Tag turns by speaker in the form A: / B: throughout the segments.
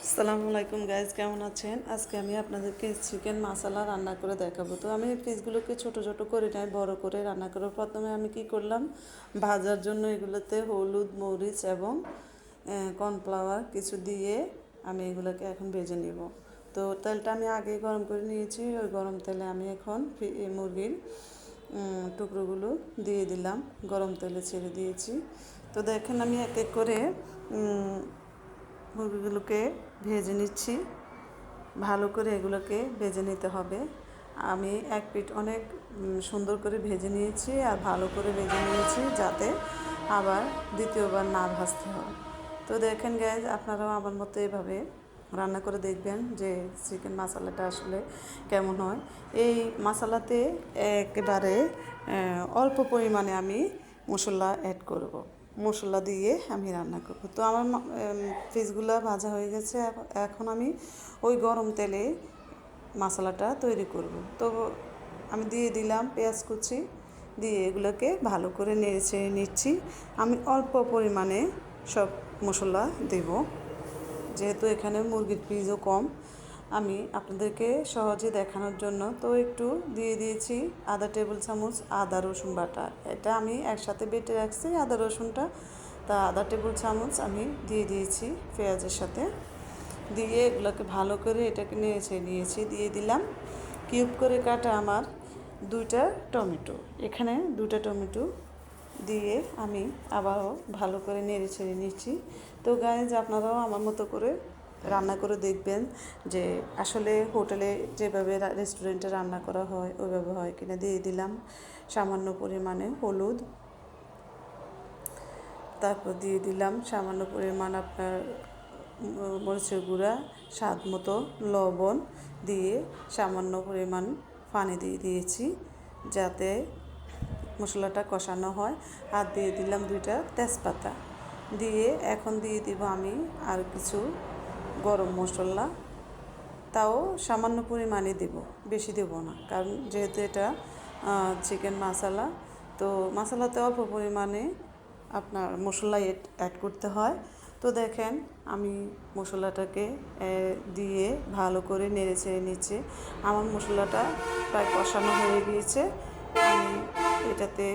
A: আসসালামু আলাইকুম গাইজ, কেমন আছেন? আজকে আমি আপনাদেরকে চিকেন মশলা রান্না করে দেখাবো। তো আমি পিসগুলোকে ছোট ছোট করে নাই, বড় করে রান্না করব। প্রথমে আমি কি করলাম, ভাজার জন্য এগুলোতে হলুদ, মরিচ এবং কর্নফ্লাওয়ার কিছু দিয়ে আমি এগুলোকে এখন ভেজে নিব। তো তেলটা আমি আগে গরম করে নিয়েছি। ওই গরম তেলে আমি এখন মুরগির টুকরোগুলো দিয়ে দিলাম, গরম তেলে ছেড়ে দিয়েছি। তো দেখেন আমি এক এক করে মুরগিগুলোকে ভেজে নিচ্ছি। ভালো করে এগুলোকে ভেজে নিতে হবে। আমি এক পিঠ অনেক সুন্দর করে ভেজে নিয়েছি আর ভালো করে ভেজে নিয়েছি, যাতে আবার দ্বিতীয়বার না ভাজতে হয়। তো দেখেন গাইজ, আপনারাও আমার মতো এভাবে রান্না করে দেখবেন যে চিকেন মশলাটা আসলে কেমন হয়। এই মশলাতে একেবারে অল্প পরিমাণে আমি মশলা অ্যাড করব। মশলা দিয়ে আমি রান্না করব। তো আমার পিসগুলো ভাজা হয়ে গেছে। এখন আমি ওই গরম তেলে মশলাটা তৈরি করব। তো আমি দিয়ে দিলাম পেঁয়াজ কুচি, দিয়ে এগুলোকে ভালো করে নেড়ে নিচ্ছি। আমি অল্প পরিমাণে সব মশলা দেব, যেহেতু এখানে মুরগির পিসও কম। আমি আপনাদেরকে সহজে দেখানোর জন্য তো একটু দিয়ে দিয়েছি আধা টেবিল চামচ আদা রসুন বাটা। এটা আমি একসাথে বেটে রাখছি আদা রসুনটা, তা আধা টেবিল চামচ আমি দিয়ে দিয়েছি পেঁয়াজের সাথে। দিয়ে এগুলোকে ভালো করে এটাকে নিয়েছি। দিয়ে দিলাম কিউব করে কাটা আমার 2টা টমেটো। এখানে 2টা টমেটো দিয়ে আমি আবারও ভালো করে নেড়ে নিচ্ছি। তো গাইজ, আপনারাও আমার মতো করে রান্না করে দেখবেন যে আসলে হোটেলে যেভাবে রেস্টুরেন্টে রান্না করা হয় ওইভাবে হয় কিনা। দিয়ে দিলাম সামান্য পরিমাণে হলুদ, তারপর দিয়ে দিলাম সামান্য পরিমাণ আপনার মরিচের গুঁড়া, স্বাদ মতো লবণ দিয়ে সামান্য পরিমাণ পানি দিয়ে দিয়েছি, যাতে মশলাটা কষানো হয়। আর দিয়ে দিলাম 2টা তেজপাতা। দিয়ে এখন দিয়ে দিব আমি আর কিছু গরম মশলা, তাও সামান্য পরিমাণে দেব, বেশি দেব না, কারণ যেহেতু এটা চিকেন মশলা, তো মশলাতে অল্প পরিমাণে আপনার মশলা অ্যাড করতে হয়। তো দেখেন আমি মশলাটাকে দিয়ে ভালো করে নেড়ে নিচ্ছি। আমার মশলাটা প্রায় কষানো হয়ে গিয়েছে। আমি এটাতে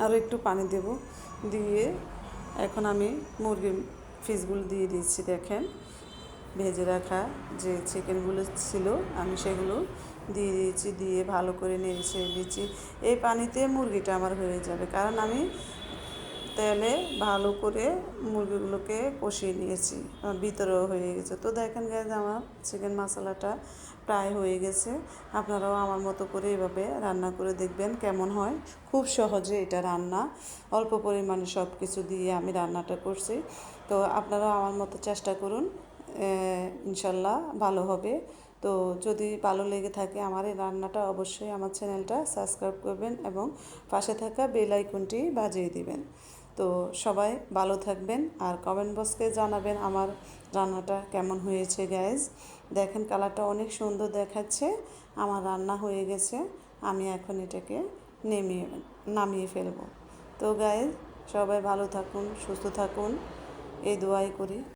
A: আরও একটু পানি দেব। দিয়ে এখন আমি মুরগির পিসগুলো দিয়ে দিচ্ছি। দেখেন ভেজে রাখা যে চিকেনগুলো ছিল আমি সেগুলো দিয়ে দিয়েছি। দিয়ে ভালো করে নেড়ে দিচ্ছি। এই পানিতে মুরগিটা আমার হয়ে যাবে, কারণ আমি তেলে ভালো করে মুরগিগুলোকে কষিয়ে নিয়েছি, ভিতরেও হয়ে গেছে। তো দেখেন গাইজ, আমার চিকেন মশলাটা প্রায় হয়ে গেছে। আপনারাও আমার মতো করে এভাবে রান্না করে দেখবেন কেমন হয়। খুব সহজে এটা রান্না, অল্প পরিমাণে সব কিছু দিয়ে আমি রান্নাটা করছি। তো আপনারাও আমার মতো চেষ্টা করুন, ইনশাল্লাহ ভালো হবে। তো যদি ভালো লেগে থাকে আমার এই রান্নাটা, অবশ্যই আমার চ্যানেলটা সাবস্ক্রাইব করবেন এবং পাশে থাকা বেল আইকনটি বাজিয়ে দিবেন। তো সবাই ভালো থাকবেন আর কমেন্ট বক্সে জানাবেন আমার রান্নাটা কেমন হয়েছে গাইজ। দেখেন কালারটা অনেক সুন্দর দেখাচ্ছে। আমার রান্না হয়ে গেছে। আমি এখন এটাকে নামিয়ে ফেলব। তো গাইজ, সবাই ভালো থাকুন, সুস্থ থাকুন, এই দোয়াই করি।